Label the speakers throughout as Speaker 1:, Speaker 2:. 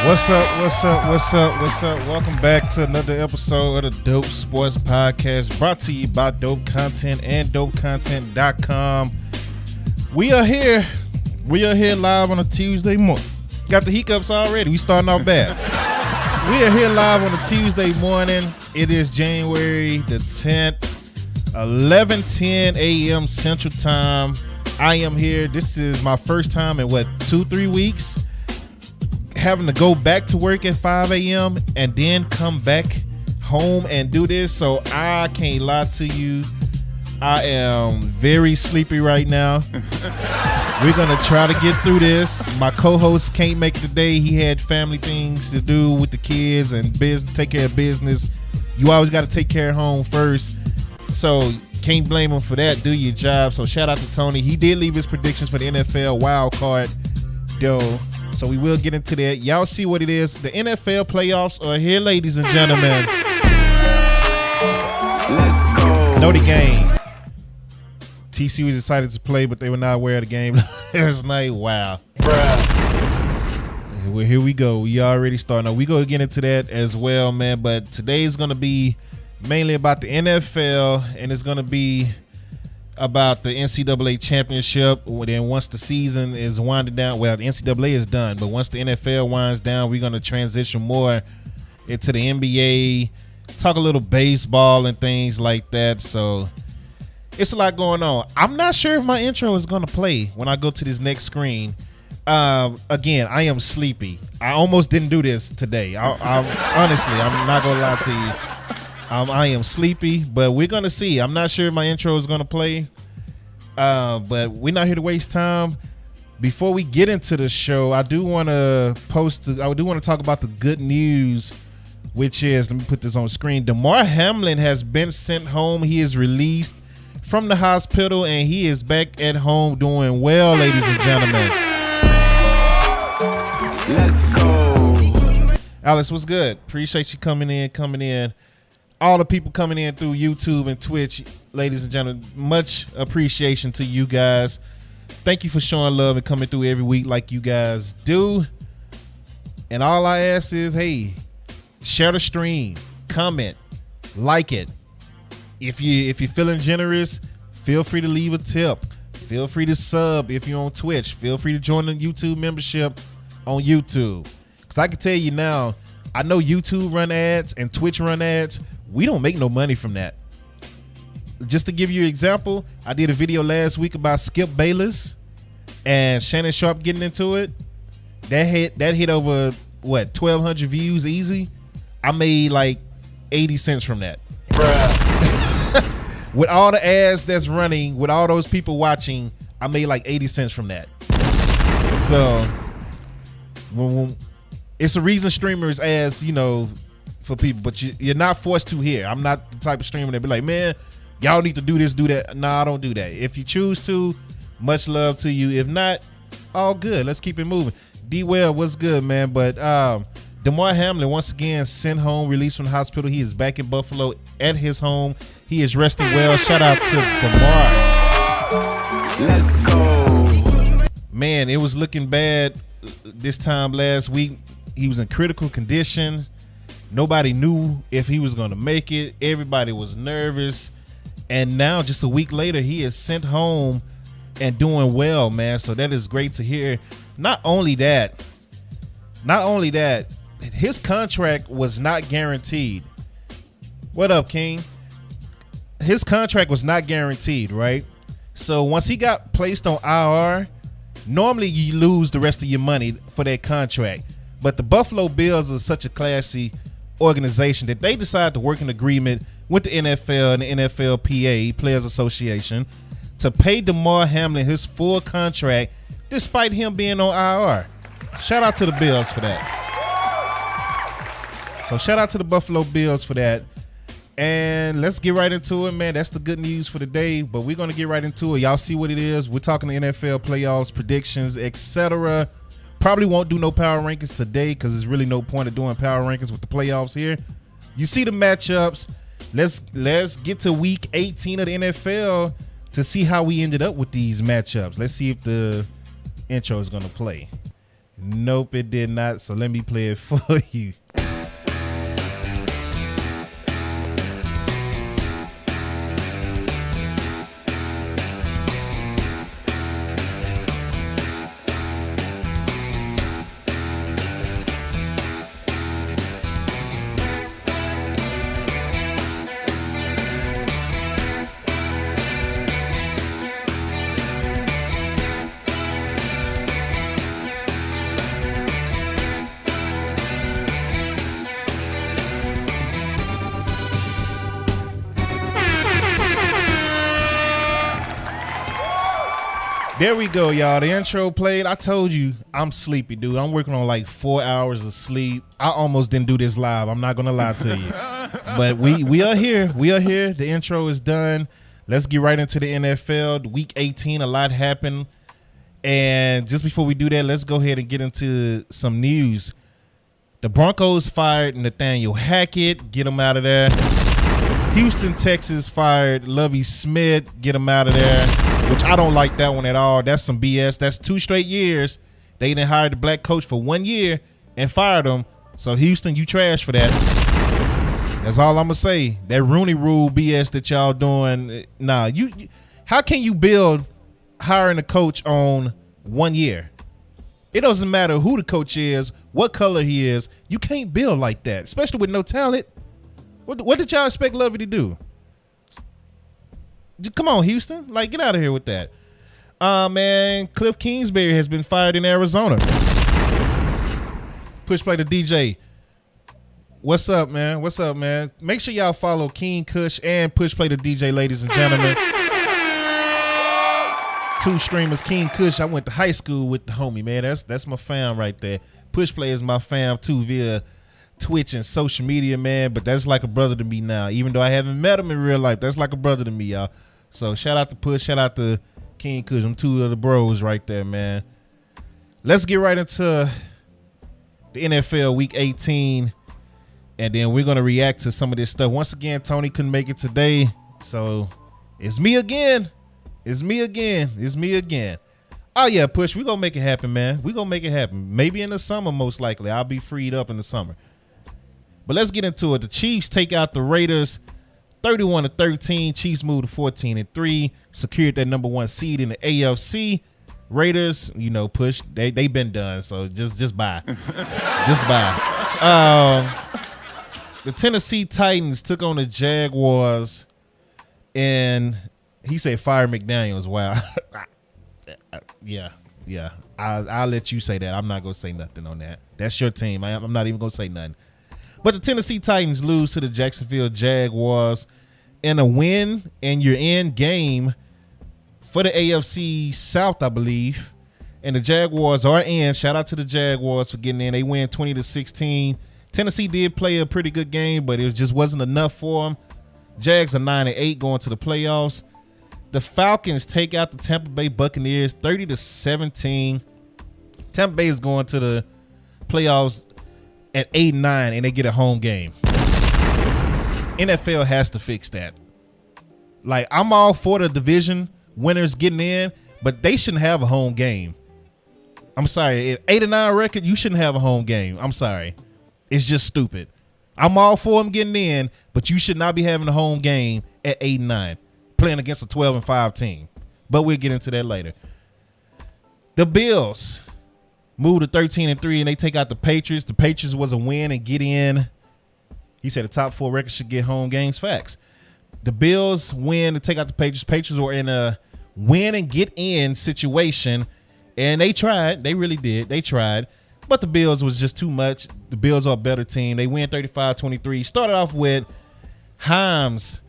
Speaker 1: What's up? Welcome back to another episode of the Dope Sports Podcast, brought to you by Dope Content and DopeContent.com. We are here live on a Tuesday morning. Got the hiccups already. We starting off bad. We are here live on a Tuesday morning. It is January the 10th, 11:10 a.m. Central Time. I am here. This is my first time in 2-3 weeks having to go back to work at 5 a.m. and then come back home and do this. So I can't lie to you. I am very sleepy right now. We're going to try to get through this. My co-host can't make it today. He had family things to do with the kids and take care of business. You always got to take care of home first. So can't blame him for that. Do your job. So shout out to Tony. He did leave his predictions for the NFL wild card, though. So we will get into that. Y'all see what it is. The NFL playoffs are here, ladies and gentlemen. Let's go. Know the game. TC was excited to play, but they were not aware of the game last night. Wow. Bruh. Well, here we go. We already starting. We go get into that as well, man. But today is going to be mainly about the NFL, and it's going to be about the NCAA championship. Then once the season is winding down, well, the NCAA is done, but once the NFL winds down, we're going to transition more into the NBA, talk a little baseball and things like that. So it's a lot going on. I'm not sure if my intro is going to play when I go to this next screen. Again, I am sleepy. I almost didn't do this today. Honestly, I'm not going to lie to you. I am sleepy, but we're going to see. I'm not sure if my intro is going to play, but we're not here to waste time. Before we get into the show, I do want to talk about the good news, which is, let me put this on screen. Damar Hamlin has been sent home. He is released from the hospital, and he is back at home doing well, ladies and gentlemen. Let's go. Alice, what's good? Appreciate you coming in. All the people coming in through YouTube and Twitch, ladies and gentlemen, much appreciation to you guys. Thank you for showing love and coming through every week like you guys do. And all I ask is, hey, share the stream, comment, like it. If you're feeling generous, feel free to leave a tip. Feel free to sub if you're on Twitch. Feel free to join the YouTube membership on YouTube. Because I can tell you now, I know YouTube run ads and Twitch run ads. We don't make no money from that. Just to give you an example, I did a video last week about Skip Bayless and Shannon Sharp getting into it. That hit over 1,200 views easy. I made like 80 cents from that. Bruh. With all the ads that's running, with all those people watching, I made like 80 cents from that. So it's a reason streamers ads, for people, but you're not forced to here. I'm not the type of streamer that be like, man, y'all need to do this, do that. Nah, I don't do that. If you choose to, much love to you. If not, all good. Let's keep it moving. D-Well, what's good, man? But Damar Hamlin, once again, sent home, released from the hospital. He is back in Buffalo at his home. He is resting well. Shout out to Damar. Let's go. Man, it was looking bad this time last week. He was in critical condition. Nobody knew if he was going to make it. Everybody was nervous. And now, just a week later, he is sent home and doing well, man. So that is great to hear. Not only that, his contract was not guaranteed. What up, King? His contract was not guaranteed, right? So once he got placed on IR, normally you lose the rest of your money for that contract. But the Buffalo Bills are such a classy organization that they decided to work an agreement with the NFL and the NFLPA, Players Association, to pay Damar Hamlin his full contract despite him being on IR. Shout out to the Bills for that. So shout out to the Buffalo Bills for that. And let's get right into it, man. That's the good news for the day, but we're going to get right into it. Y'all see what it is. We're talking the NFL playoffs, predictions, etc. Probably won't do no power rankings today because there's really no point of doing power rankings with the playoffs here. You see the matchups. Let's get to week 18 of the NFL to see how we ended up with these matchups. Let's see if the intro is going to play. Nope, it did not. So let me play it for you. There we go, y'all. The intro played. I told you I'm sleepy, dude. I'm working on like 4 hours of sleep. I almost didn't do this live. I'm not gonna lie to you. But we are here. We are here. The intro is done. Let's get right into the NFL. Week 18, a lot happened. And just before we do that, let's go ahead and get into some news. The Broncos fired Nathaniel Hackett. Get him out of there. Houston, Texas fired Lovie Smith. Get him out of there. Which I don't like that one at all. That's some BS. That's 2 straight years. They didn't hire the black coach for 1 year and fired him. So Houston, you trash for that. That's all I'm gonna say. That Rooney Rule BS that y'all doing. Nah, how can you build hiring a coach on 1 year? It doesn't matter who the coach is, what color he is. You can't build like that, especially with no talent. What did y'all expect Lovey to do? Come on, Houston. Like, get out of here with that. Man, Cliff Kingsbury has been fired in Arizona. Push play to DJ. What's up, man? What's up, man? Make sure y'all follow King Kush and Push play to DJ, ladies and gentlemen. 2 streamers, King Kush. I went to high school with the homie, man. That's my fam right there. Push play is my fam too via Twitch and social media, man. But that's like a brother to me now. Even though I haven't met him in real life, that's like a brother to me, y'all. So shout out to Push, shout out to King Kush. I'm 2 of the bros right there, man. Let's get right into the NFL Week 18, and then we're gonna react to some of this stuff. Once again, Tony couldn't make it today, so it's me again. It's me again. It's me again. Oh yeah, Push, we're gonna make it happen, man. We're gonna make it happen. Maybe in the summer, most likely. I'll be freed up in the summer. But let's get into it. The Chiefs take out the Raiders 31-13. Chiefs move to 14-3. Secured that number 1 seed in the AFC. Raiders, you know, Push, they been done. So just buy. Just buy. The Tennessee Titans took on the Jaguars, and he said fire McDaniels. Wow. Yeah. I'll let you say that. I'm not gonna say nothing on that. That's your team. I'm not even gonna say nothing. But the Tennessee Titans lose to the Jacksonville Jaguars in a win and you're in game for the AFC South, I believe. And the Jaguars are in. Shout out to the Jaguars for getting in. They win 20-16. Tennessee did play a pretty good game, but it just wasn't enough for them. Jags are 9-8 going to the playoffs. The Falcons take out the Tampa Bay Buccaneers 30-17. Tampa Bay is going to the playoffs at 8-9, and they get a home game. NFL has to fix that. Like, I'm all for the division winners getting in, but they shouldn't have a home game. I'm sorry. At 8-9 record, you shouldn't have a home game. I'm sorry. It's just stupid. I'm all for them getting in, but you should not be having a home game at 8-9, playing against a 12-5 team. But we'll get into that later. The Bills move to 13-3, and they take out the Patriots. The Patriots was a win and get in. He said the top 4 records should get home games. Facts. The Bills win to take out the Patriots. Patriots were in a win and get in situation, and they tried. They really did. They tried. But the Bills was just too much. The Bills are a better team. They win 35-23. Started off with Himes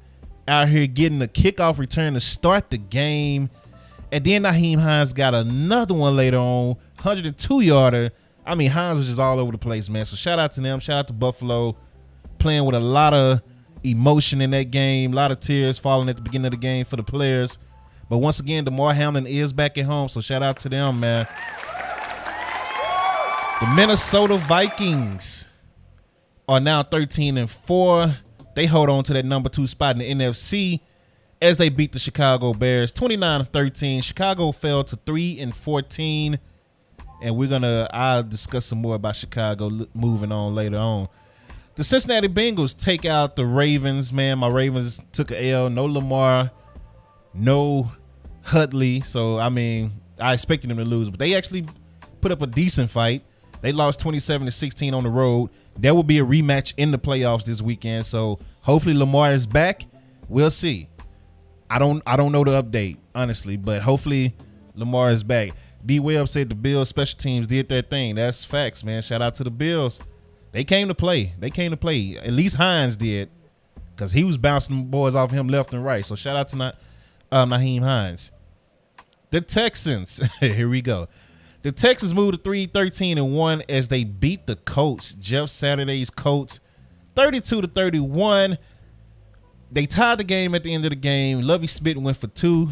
Speaker 1: out here getting a kickoff return to start the game. And then Nyheim Hines got another one later on, 102-yarder. I mean, Hines was just all over the place, man. So shout out to them. Shout out to Buffalo, playing with a lot of emotion in that game, a lot of tears falling at the beginning of the game for the players. But once again, DeMar Hamlin is back at home, so shout out to them, man. The Minnesota Vikings are now 13-4. They hold on to that number 2 spot in the NFC as they beat the Chicago Bears 29-13. Chicago fell to 3-14. and I'll discuss some more about Chicago moving on later on. The Cincinnati Bengals take out the Ravens, man. My Ravens took a L. No Lamar, no Hudley. So, I mean, I expected them to lose, but they actually put up a decent fight. They lost 27-16 on the road. There will be a rematch in the playoffs this weekend. So, hopefully Lamar is back. We'll see. I don't know the update, honestly, but hopefully Lamar is back. D-Webb said the Bills special teams did their thing. That's facts, man. Shout out to the Bills. They came to play. At least Hines did, because he was bouncing boys off him left and right. So shout out to Nyheim Hines. The Texans, here we go. The Texans moved to 3-13-1 as they beat the Colts, Jeff Saturday's Colts, 32-31. They tied the game at the end of the game. Lovie Smith went for 2,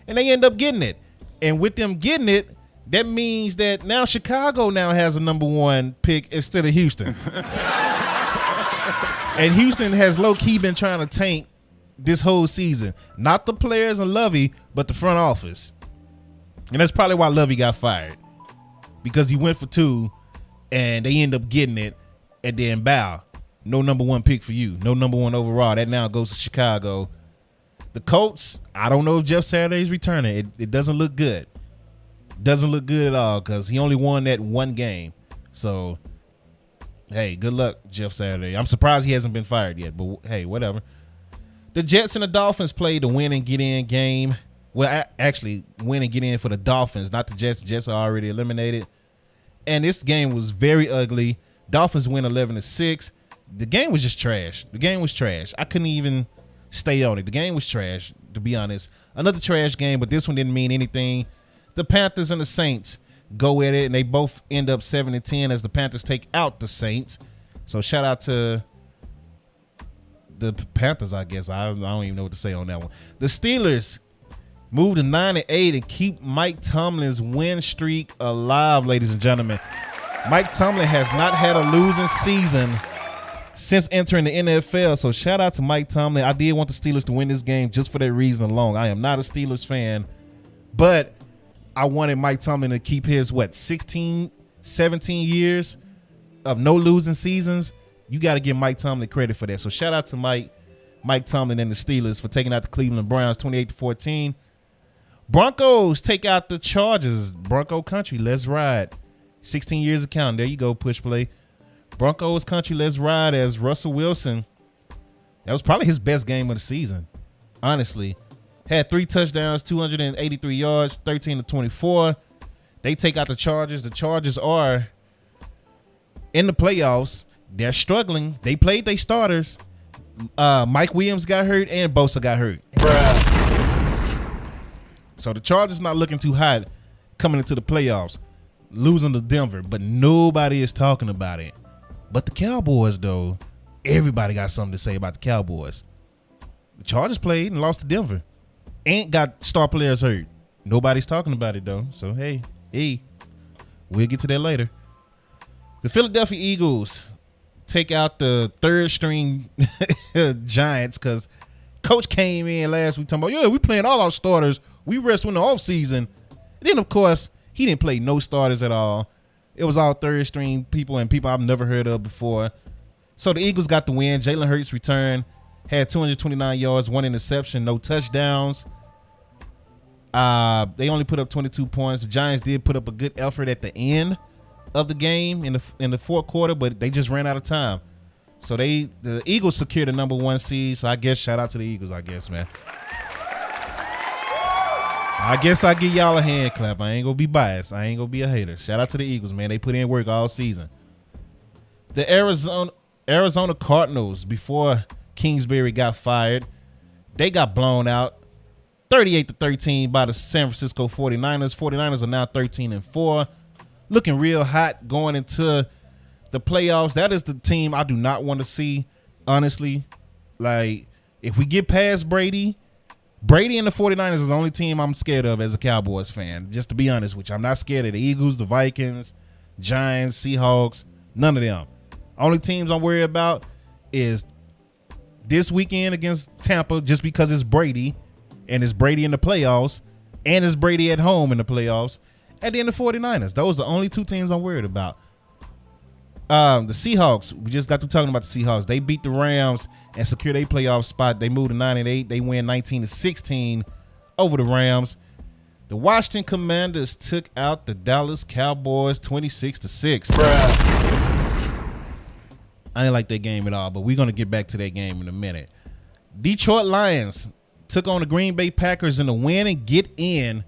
Speaker 1: and they end up getting it. And with them getting it, that means that now Chicago now has a number 1 pick instead of Houston. And Houston has low-key been trying to tank this whole season. Not the players and Lovie, but the front office. And that's probably why Lovie got fired, because he went for 2, and they end up getting it, and then bow. No number 1 pick for you. No number 1 overall. That now goes to Chicago. The Colts, I don't know if Jeff Saturday's returning. It doesn't look good. Doesn't look good at all, because he only won that 1 game. So, hey, good luck, Jeff Saturday. I'm surprised he hasn't been fired yet, but hey, whatever. The Jets and the Dolphins played the win and get in game. Well, actually, win and get in for the Dolphins, not the Jets. The Jets are already eliminated. And this game was very ugly. Dolphins win 11-6. The game was just trash. I couldn't even stay on it. The game was trash, to be honest. Another trash game, but this one didn't mean anything. The Panthers and the Saints go at it, and they both end up 7-10 as the Panthers take out the Saints. So shout out to the Panthers, I guess. I don't even know what to say on that one. The Steelers move to 9-8 and keep Mike Tomlin's win streak alive, ladies and gentlemen. Mike Tomlin has not had a losing season since entering the NFL. So shout out to Mike Tomlin. I did want the Steelers to win this game just for that reason alone. I am not a Steelers fan, but I wanted Mike Tomlin to keep his, 16, 17 years of no losing seasons. You got to give Mike Tomlin credit for that. So shout out to Mike Tomlin and the Steelers for taking out the Cleveland Browns 28-14. Broncos take out the Chargers. Bronco country, let's ride. 16 years of counting. There you go, push play. Broncos country, let's ride, as Russell Wilson, that was probably his best game of the season, honestly. Had 3 touchdowns, 283 yards, 13-24. They take out the Chargers. The Chargers are in the playoffs. They're struggling. They played their starters. Mike Williams got hurt and Bosa got hurt. Bruh. So the Chargers not looking too hot coming into the playoffs, losing to Denver, but nobody is talking about it. But the Cowboys, though, everybody got something to say about the Cowboys. The Chargers played and lost to Denver. Ain't got star players hurt. Nobody's talking about it, though. So, hey, we'll get to that later. The Philadelphia Eagles take out the third-string Giants because Coach came in last week talking about, we playing all our starters. We rest in the offseason. And then, of course, he didn't play no starters at all. It was all third-string people and people I've never heard of before. So the Eagles got the win. Jalen Hurts returned, had 229 yards, 1 interception, no touchdowns. They only put up 22 points. The Giants did put up a good effort at the end of the game in the fourth quarter, but they just ran out of time. So the Eagles secured the number 1 seed. So I guess shout out to the Eagles, I guess, man. I guess I give y'all a hand clap. I ain't gonna be biased. I ain't gonna be a hater. Shout out to the Eagles, man. They put in work all season. The Arizona Cardinals, before Kingsbury got fired, they got blown out 38-13 by the San Francisco 49ers. 49ers are now 13-4. Looking real hot going into the playoffs. That is the team I do not want to see, honestly. Like, if we get past Brady and the 49ers is the only team I'm scared of as a Cowboys fan, just to be honest with you. I'm not scared of the Eagles, the Vikings, Giants, Seahawks, none of them. Only teams I'm worried about is this weekend against Tampa, just because it's Brady, and it's Brady in the playoffs, and it's Brady at home in the playoffs, and then the 49ers. Those are the only two teams I'm worried about. The Seahawks, we just got to talking about the Seahawks. They beat the Rams and secured a playoff spot. They moved to 9-8. They win 19-16 over the Rams. The Washington Commanders took out the Dallas Cowboys 26-6. I didn't like that game at all, but we're going to get back to that game in a minute. Detroit Lions took on the Green Bay Packers in the win and get in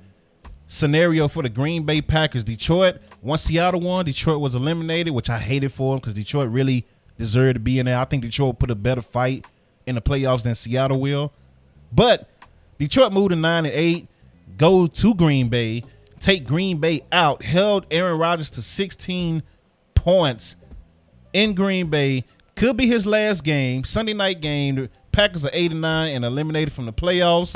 Speaker 1: scenario for the Green Bay Packers. Detroit, once Seattle won, Detroit was eliminated, which I hated for them because Detroit really deserved to be in there. I think Detroit put a better fight in the playoffs than Seattle will. But Detroit moved to 9-8, go to Green Bay, take Green Bay out, held Aaron Rodgers to 16 points in Green Bay. Could be his last game, Sunday night game. The Packers are 8-9 and eliminated from the playoffs.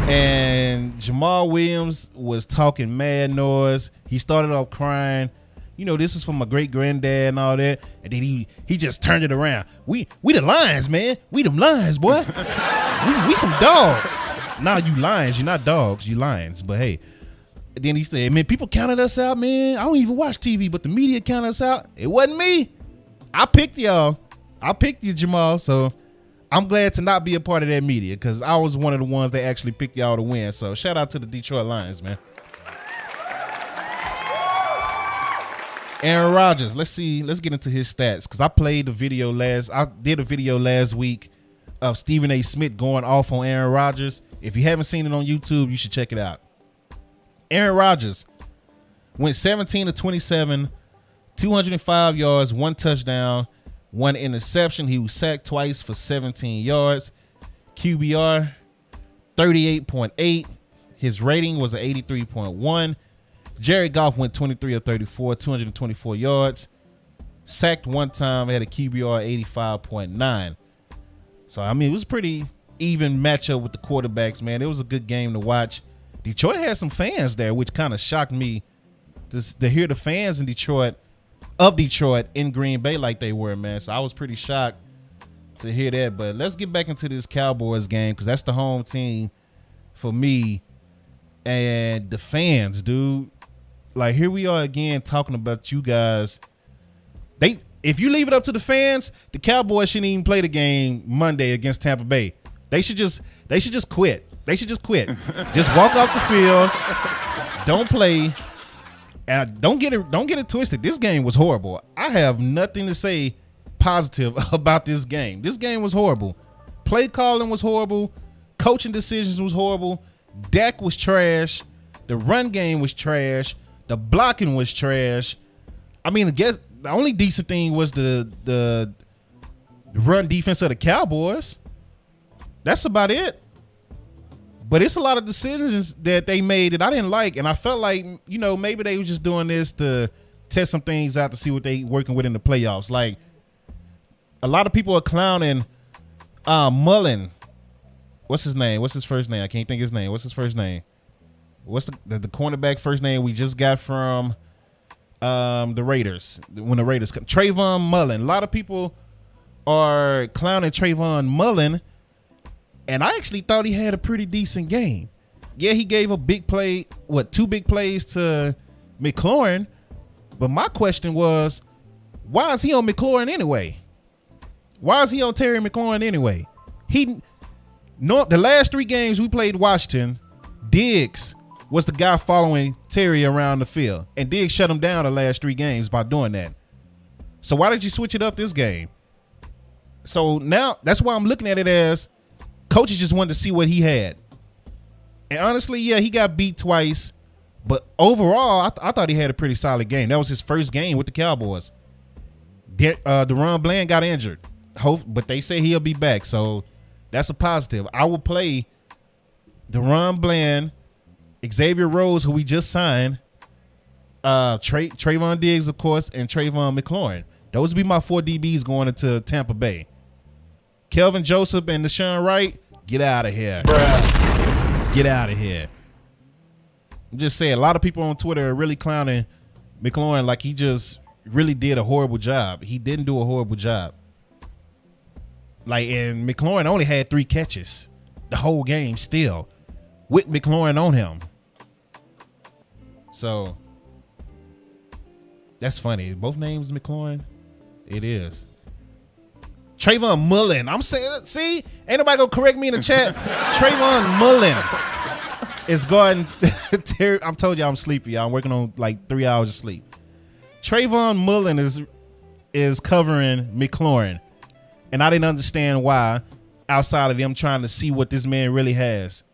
Speaker 1: And Jamal Williams was talking mad noise. He started off crying. You know, this is from my great granddad and all that. And then he just turned it around. We the Lions, man. We them Lions, boy. we some dogs. Nah, you Lions. You're not dogs. You Lions. But hey. Then he said, man, people counted us out, man. I don't even watch TV, but the media counted us out. It wasn't me. I picked y'all. I picked you, Jamal. So I'm glad to not be a part of that media because I was one of the ones that actually picked y'all to win. So shout out to the Detroit Lions, man. Aaron Rodgers, let's get into his stats because I did a video last week of Stephen A. Smith going off on Aaron Rodgers. If you haven't seen it on YouTube, you should check it out. Aaron Rodgers went 17-27, 205 yards, 1 touchdown, 1 interception. He was sacked twice for 17 yards. QBR 38.8. His rating was an 83.1. Jared Goff went 23 of 34, 224 yards. Sacked 1 time, had a QBR 85.9. So, I mean, it was a pretty even matchup with the quarterbacks, man. It was a good game to watch. Detroit had some fans there, which kind of shocked me to hear the fans in Detroit in Green Bay like they were, man. So I was pretty shocked to hear that. But let's get back into this Cowboys game because that's the home team for me. And the fans, dude, like here we are again talking about you guys. If you leave it up to the fans, the Cowboys shouldn't even play the game Monday against Tampa Bay. They should just quit. They should just quit. Just walk off the field. Don't play. And don't get it twisted. This game was horrible. I have nothing to say positive about this game. This game was horrible. Play calling was horrible. Coaching decisions was horrible. Dak was trash. The run game was trash. The blocking was trash. I mean, I guess the only decent thing was the run defense of the Cowboys. That's about it. But it's a lot of decisions that they made that I didn't like. And I felt like, you know, maybe they were just doing this to test some things out to see what they working with in the playoffs. Like, a lot of people are clowning Mullen. What's his name? What's his first name? I can't think of his name. What's his first name? What's the cornerback first name we just got from the Raiders when the Raiders come? Trayvon Mullen. A lot of people are clowning Trayvon Mullen. And I actually thought he had a pretty decent game. Yeah, he gave a big play, 2 big plays to McLaurin. But my question was, why is he on McLaurin anyway? Why is he on Terry McLaurin anyway? The last 3 games we played Washington, Diggs was the guy following Terry around the field. And Diggs shut him down the last 3 games by doing that. So why did you switch it up this game? So now that's why I'm looking at it as coaches just wanted to see what he had. And honestly, yeah, he got beat twice. But overall, I thought he had a pretty solid game. That was his first game with the Cowboys. DeRon Bland got injured. But they say he'll be back. So that's a positive. I will play DeRon Bland, Xavier Rhodes, who we just signed, Trayvon Diggs, of course, and Trayvon McLaurin. Those would be my 4 DBs going into Tampa Bay. Kelvin Joseph and Deshaun Wright, get out of here. Bruh. Get out of here. I'm just saying, a lot of people on Twitter are really clowning McLaurin like he just really did a horrible job. He didn't do a horrible job. And McLaurin only had 3 catches the whole game still with McLaurin on him. So that's funny. Both names McLaurin. It is. Trayvon Mullen. I'm saying, see, ain't nobody gonna correct me in the chat. Trayvon Mullen is guarding. I'm told y'all I'm sleepy. Y'all. I'm working on like 3 hours of sleep. Trayvon Mullen is covering McLaurin, and I didn't understand why. Outside of them trying to see what this man really has,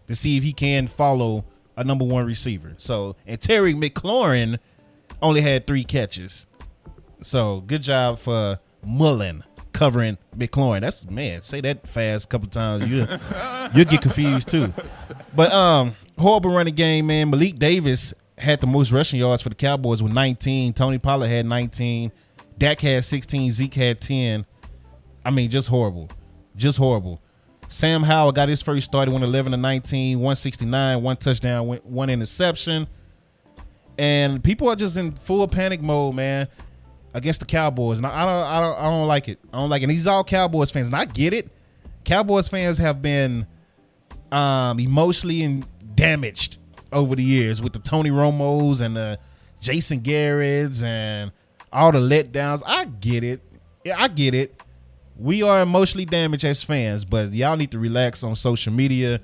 Speaker 1: to see if he can follow a number one receiver. So, and Terry McLaurin only had 3 catches. So good job for Mullen covering McLaurin. That's, man, say that fast a couple times, you'll get confused too. But horrible running game, man. Malik Davis had the most rushing yards for the Cowboys with 19. Tony Pollard had 19. Dak had 16. Zeke had 10. I mean, just horrible. Just horrible. Sam Howell got his first start. He went 11-19, 169, 1 touchdown, 1 interception. And people are just in full panic mode, man, against the Cowboys. And I don't like it. I don't like it. And these all Cowboys fans, and I get it. Cowboys fans have been emotionally damaged over the years with the Tony Romos and the Jason Garretts and all the letdowns. I get it. Yeah, I get it. We are emotionally damaged as fans, but y'all need to relax on social media.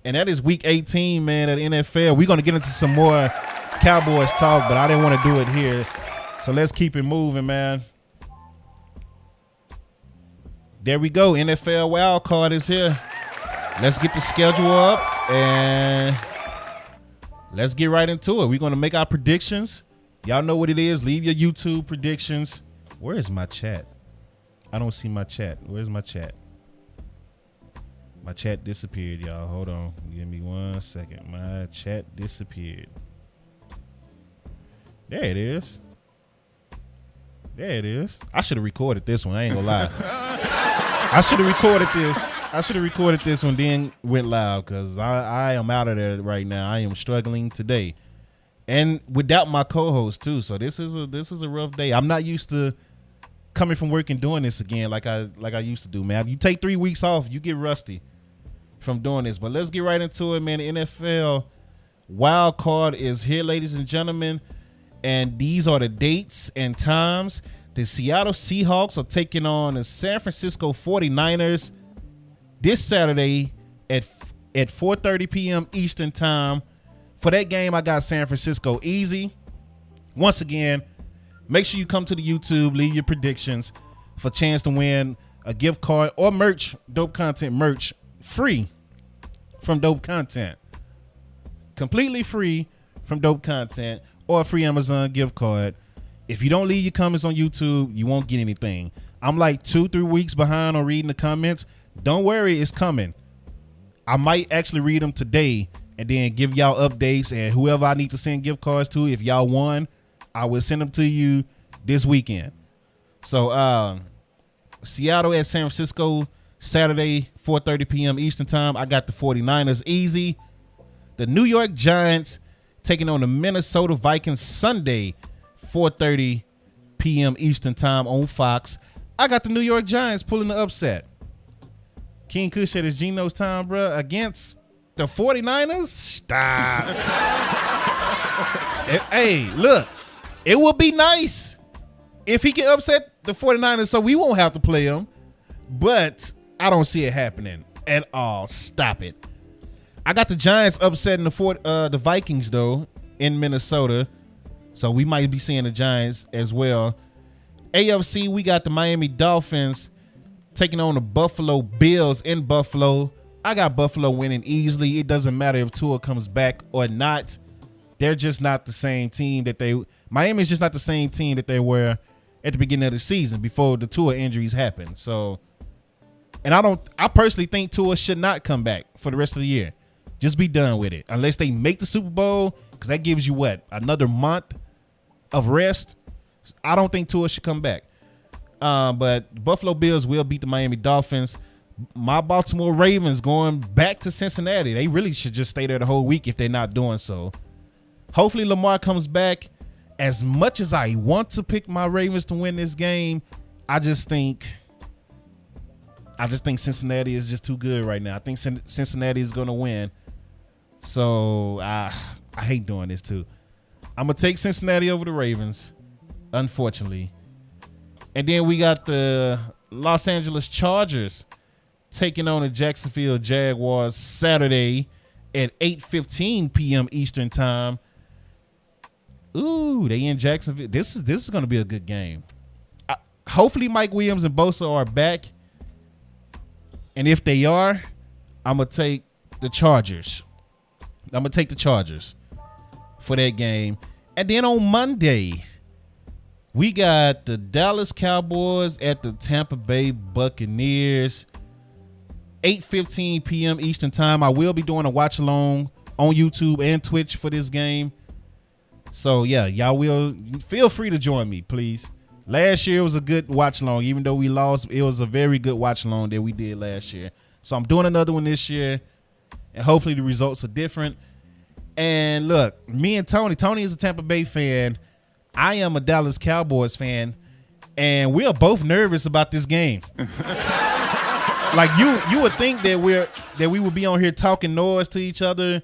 Speaker 1: And that is week 18, man, at NFL. We're going to get into some more Cowboys talk, but I didn't want to do it here. So let's keep it moving, man. There we go. NFL wild card is here. Let's get the schedule up and let's get right into it. We're going to make our predictions. Y'all know what it is. Leave your YouTube predictions. Where is my chat? I don't see my chat. Where's my chat? My chat disappeared, y'all. Hold on. Give me 1 second. My chat disappeared. There it is. There it is. I should have recorded this one. I ain't gonna lie. I should have recorded this. I should have recorded this one, then went live, because I am out of there right now. I am struggling today. And without my co-host too. So this is a rough day. I'm not used to coming from work and doing this again like I used to do, man. If you take 3 weeks off, you get rusty from doing this. But let's get right into it, man. The NFL wild card is here, ladies and gentlemen, and these are the dates and times. The Seattle Seahawks are taking on the San Francisco 49ers this Saturday at 4:30 p.m. Eastern time. For that game, I got San Francisco easy. Once again, make sure you come to the YouTube, leave your predictions for a chance to win a gift card or merch, Dope Content merch, free from Dope Content. Completely free from Dope Content or a free Amazon gift card. If you don't leave your comments on YouTube, you won't get anything. I'm like 2-3 weeks behind on reading the comments. Don't worry, it's coming. I might actually read them today and then give y'all updates, and whoever I need to send gift cards to, if y'all won, I will send them to you this weekend. So Seattle at San Francisco Saturday, 4:30 p.m. Eastern time. I got the 49ers easy. The New York Giants taking on the Minnesota Vikings Sunday, 4:30 p.m. Eastern time on Fox. I got the New York Giants pulling the upset. King Kush said it's Geno's time, bro, against the 49ers. Stop. Hey, look. It would be nice if he can upset the 49ers so we won't have to play them. But I don't see it happening at all. Stop it. I got the Giants upsetting the Vikings, though, in Minnesota. So we might be seeing the Giants as well. AFC, we got the Miami Dolphins taking on the Buffalo Bills in Buffalo. I got Buffalo winning easily. It doesn't matter if Tua comes back or not. They're just not the same team that Miami's just not the same team that they were at the beginning of the season before the Tua injuries happened. So, and I personally think Tua should not come back for the rest of the year. Just be done with it. Unless they make the Super Bowl, because that gives you another month of rest. I don't think Tua should come back. But Buffalo Bills will beat the Miami Dolphins. My Baltimore Ravens going back to Cincinnati. They really should just stay there the whole week if they're not doing so. Hopefully Lamar comes back. As much as I want to pick my Ravens to win this game, I just think Cincinnati is just too good right now. I think Cincinnati is going to win. So I I hate doing this too. I'm going to take Cincinnati over the Ravens, unfortunately. And then we got the Los Angeles Chargers taking on the Jacksonville Jaguars Saturday at 8:15 p.m. Eastern time. Ooh, they in Jacksonville. This is going to be a good game. Hopefully Mike Williams and Bosa are back. And if they are, I'm going to take the Chargers. I'm going to take the Chargers for that game. And then on Monday, we got the Dallas Cowboys at the Tampa Bay Buccaneers. 8:15 p.m. Eastern time. I will be doing a watch along on YouTube and Twitch for this game. So yeah, y'all will feel free to join me, please. Last year was a good watch along. Even though we lost, it was a very good watch along that we did last year. So I'm doing another one this year, and hopefully the results are different. And look, me and Tony is a Tampa Bay fan. I am a Dallas Cowboys fan, and we are both nervous about this game. Like you would think that we would be on here talking noise to each other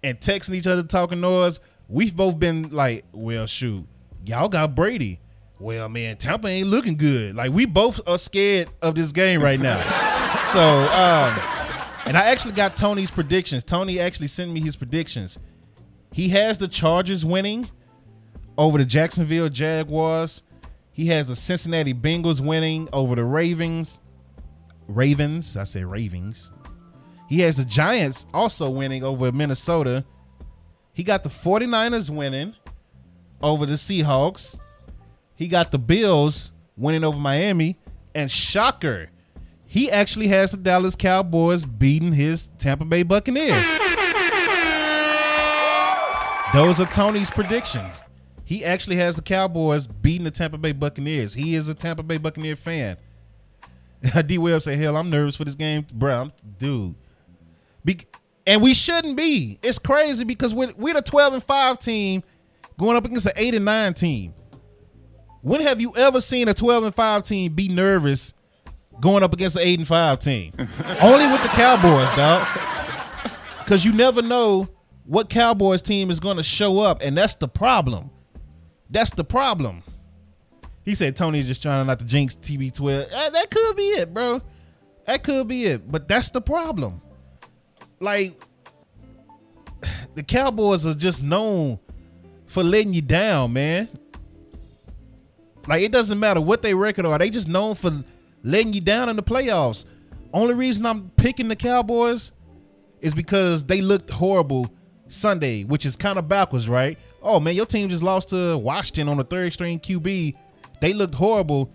Speaker 1: and texting each other talking noise. We've both been like, well, shoot, y'all got Brady. Well, man, Tampa ain't looking good. Like, we both are scared of this game right now. So, and I actually got Tony's predictions. Tony actually sent me his predictions. He has the Chargers winning over the Jacksonville Jaguars. He has the Cincinnati Bengals winning over the Ravens. I said Ravens. He has the Giants also winning over Minnesota. He got the 49ers winning over the Seahawks. He got the Bills winning over Miami. And shocker, he actually has the Dallas Cowboys beating his Tampa Bay Buccaneers. Those are Tony's predictions. He actually has the Cowboys beating the Tampa Bay Buccaneers. He is a Tampa Bay Buccaneer fan. D-Web say, hell, I'm nervous for this game. Bro, dude. And we shouldn't be. It's crazy because we're the 12-5 team going up against an 8-9 team. When have you ever seen a 12-5 team be nervous going up against an 8-5 team? Only with the Cowboys, dog. Because you never know what Cowboys team is going to show up, and that's the problem. That's the problem. He said Tony is just trying not to jinx TB12. That could be it, bro. That could be it. But that's the problem. Like, the Cowboys are just known for letting you down, man. Like, it doesn't matter what they record are. They just known for letting you down in the playoffs. Only reason I'm picking the Cowboys is because they looked horrible Sunday, which is kind of backwards, right? Oh, man, your team just lost to Washington on the third-string QB. They looked horrible.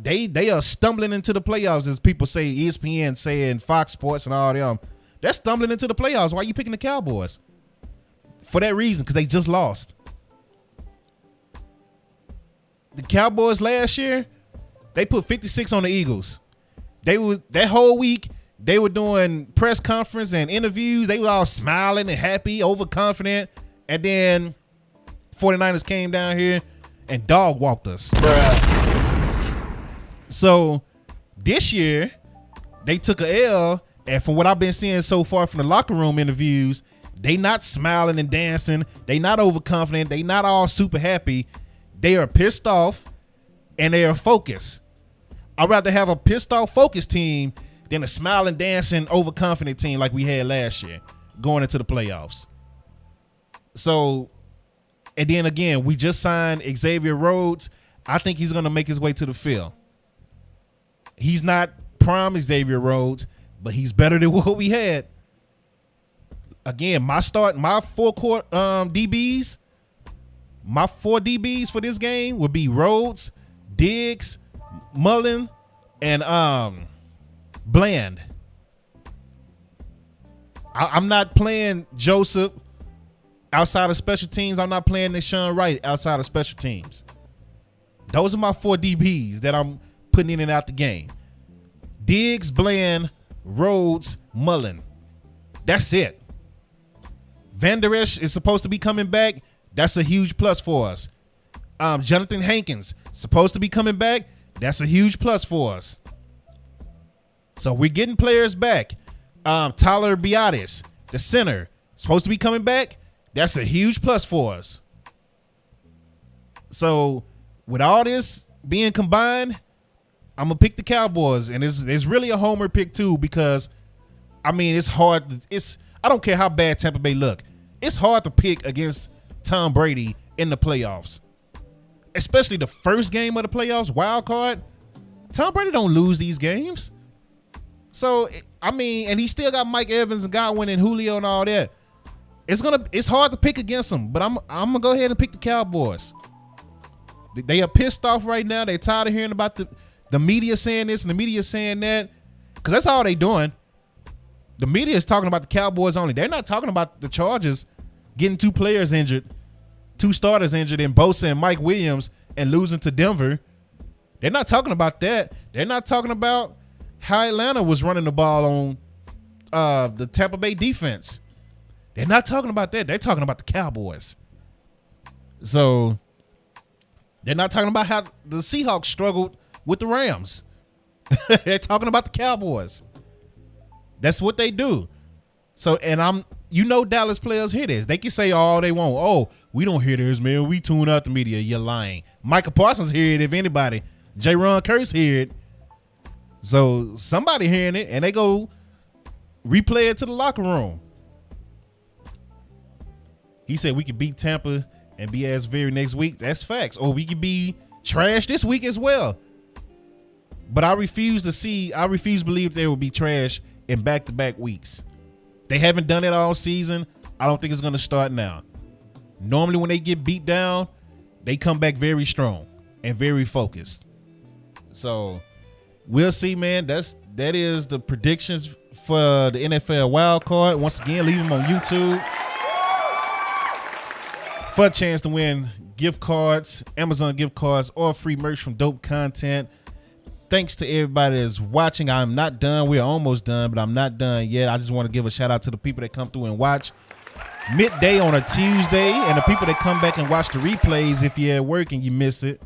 Speaker 1: They are stumbling into the playoffs, as people say, ESPN saying, Fox Sports and all them. They're stumbling into the playoffs. Why are you picking the Cowboys? For that reason, because they just lost. The Cowboys last year, they put 56 on the Eagles. That whole week, they were doing press conference and interviews. They were all smiling and happy, overconfident. And then 49ers came down here and dog walked us. Bruh. So this year, they took a L. And from what I've been seeing so far from the locker room interviews, they not smiling and dancing. They not overconfident. They not all super happy. They are pissed off and they are focused. I'd rather have a pissed off focused team than a smiling, dancing, overconfident team like we had last year going into the playoffs. So, and then again, we just signed Xavier Rhodes. I think he's going to make his way to the field. He's not prime Xavier Rhodes, but he's better than what we had. Again, my four DBs, my four DBs for this game would be Rhodes, Diggs, Mullen, and Bland. I'm not playing Joseph outside of special teams. I'm not playing Deshaun Wright outside of special teams. Those are my four DBs that I'm putting in and out the game. Diggs, Bland, Rhodes, Mullen. That's it. Van Der Esch is supposed to be coming back. That's a huge plus for us. Jonathan Hankins supposed to be coming back. That's a huge plus for us. So we're getting players back. Tyler Biadasz, the center, supposed to be coming back. That's a huge plus for us. So with all this being combined, I'm gonna pick the Cowboys, and it's really a homer pick too, because I mean it's hard. I don't care how bad Tampa Bay look. It's hard to pick against Tom Brady in the playoffs, especially the first game of the playoffs, wild card. Tom Brady don't lose these games. So I mean, and he still got Mike Evans and Godwin and Julio and all that. It's hard to pick against them, but I'm gonna go ahead and pick the Cowboys. They are pissed off right now. They're tired of hearing about the media saying this and the media saying that, because that's all they doing. The media is talking about the Cowboys only. They're not talking about the Chargers getting 2 players injured, 2 starters injured in Bosa and Mike Williams, and losing to Denver. They're not talking about that. They're not talking about how Atlanta was running the ball on the Tampa Bay defense. They're not talking about that. They're talking about the Cowboys. So they're not talking about how the Seahawks struggled with the Rams. They're talking about the Cowboys. That's what they do. So, and Dallas players hear this. They can say all they want. Oh, we don't hear this, man. We tune out the media. You're lying. Micah Parsons hear it, if anybody. J-Ron Curse hear it. So somebody hearing it, and they go replay it to the locker room. He said we could beat Tampa and be as very next week. That's facts. Or we could be trash this week as well. But I refuse to believe they will be trash in back-to-back weeks. They haven't done it all season. I don't think it's going to start now. Normally when they get beat down, they come back very strong and very focused. So we'll see, man. That is the predictions for the NFL wild card. Once again, leave them on YouTube for a chance to win gift cards, Amazon gift cards, or free merch from Dope Content. Thanks to everybody that's watching. I'm not done. We're almost done, but I'm not done yet. I just want to give a shout out to the people that come through and watch midday on a Tuesday, and the people that come back and watch the replays if you're at work and you miss it.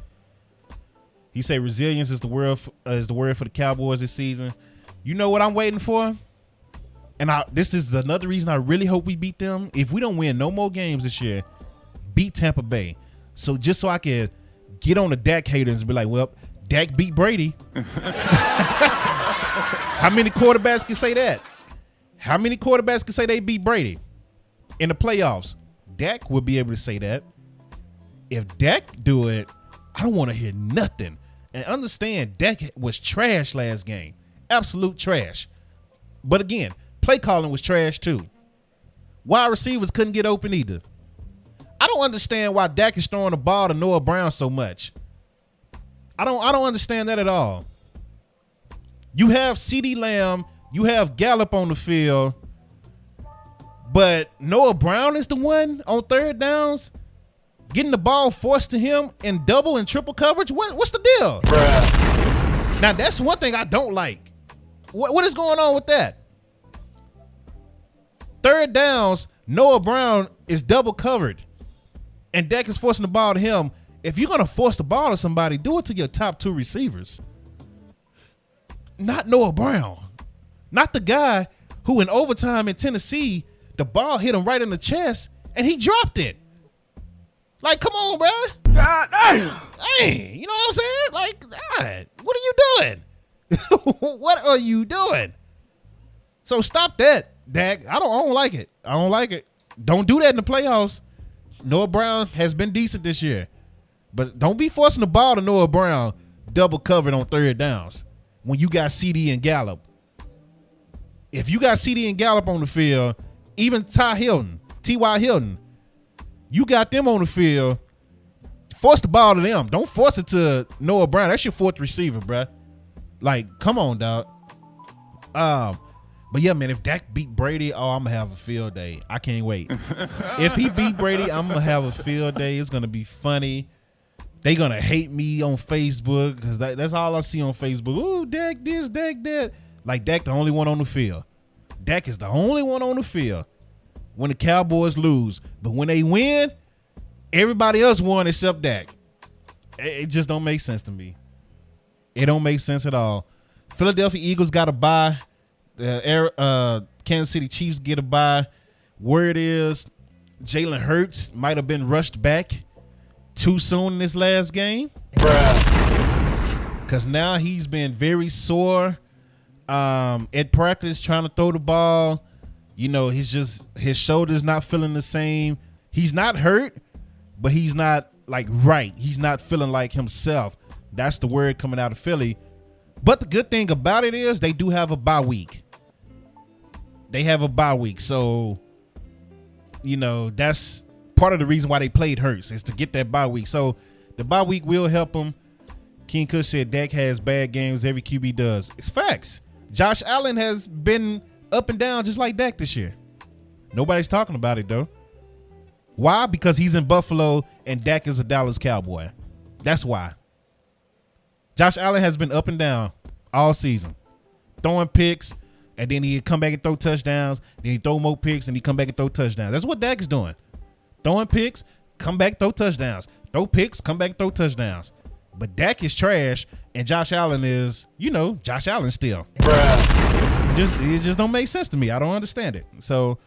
Speaker 1: He said resilience is the word for the Cowboys this season. You know what I'm waiting for? And this is another reason I really hope we beat them. If we don't win no more games this year, beat Tampa Bay. So just so I can get on the Dak haters and be like, well, Dak beat Brady. How many quarterbacks can say that? How many quarterbacks can say they beat Brady in the playoffs? Dak would be able to say that. If Dak do it, I don't want to hear nothing. And understand, Dak was trash last game. Absolute trash. But again, play calling was trash too. Wide receivers couldn't get open either. I don't understand why Dak is throwing the ball to Noah Brown so much. I don't understand that at all. You have CeeDee Lamb, you have Gallup on the field, but Noah Brown is the one on third downs getting the ball forced to him in double and triple coverage. What's the deal? Bruh. Now that's one thing I don't like. What is going on with that? Third downs, Noah Brown is double covered, and Dak is forcing the ball to him. If you're going to force the ball to somebody, do it to your top 2 receivers. Not Noah Brown. Not the guy who in overtime in Tennessee, the ball hit him right in the chest and he dropped it. Like, come on, bro. God damn. Hey, you know what I'm saying? Like, God, what are you doing? What are you doing? So stop that, Dak. I don't like it. I don't like it. Don't do that in the playoffs. Noah Brown has been decent this year. But don't be forcing the ball to Noah Brown double covered on third downs when you got CeeDee and Gallup. If you got CeeDee and Gallup on the field, even T.Y. Hilton, you got them on the field, force the ball to them. Don't force it to Noah Brown. That's your 4th receiver, bruh. Like, come on, dog. But yeah, man, if Dak beat Brady, I'm going to have a field day. I can't wait. If he beat Brady, I'm going to have a field day. It's going to be funny. They gonna hate me on Facebook because that's all I see on Facebook. Ooh, Dak this, Dak that. Like, Dak the only one on the field. Dak is the only one on the field when the Cowboys lose. But when they win, everybody else won except Dak. It just don't make sense to me. It don't make sense at all. Philadelphia Eagles got a bye. The Kansas City Chiefs get a bye. Word is Jalen Hurts might have been rushed back too soon in this last game. Because now he's been very sore at practice trying to throw the ball. You know, his shoulder's not feeling the same. He's not hurt, but he's not like right. He's not feeling like himself. That's the word coming out of Philly. But the good thing about it is they do have a bye week. So, you know, that's part of the reason why they played Hurts is to get that bye week. So the bye week will help them. King Kush said Dak has bad games. Every QB does. It's facts. Josh Allen has been up and down just like Dak this year. Nobody's talking about it, though. Why? Because he's in Buffalo and Dak is a Dallas Cowboy. That's why. Josh Allen has been up and down all season. Throwing picks, and then he'd come back and throw touchdowns. Then he'd throw more picks, and he'd come back and throw touchdowns. That's what Dak is doing. Throwing picks, come back, throw touchdowns. Throw picks, come back, throw touchdowns. But Dak is trash, and Josh Allen is, you know, Josh Allen still. It just don't make sense to me. I don't understand it. So,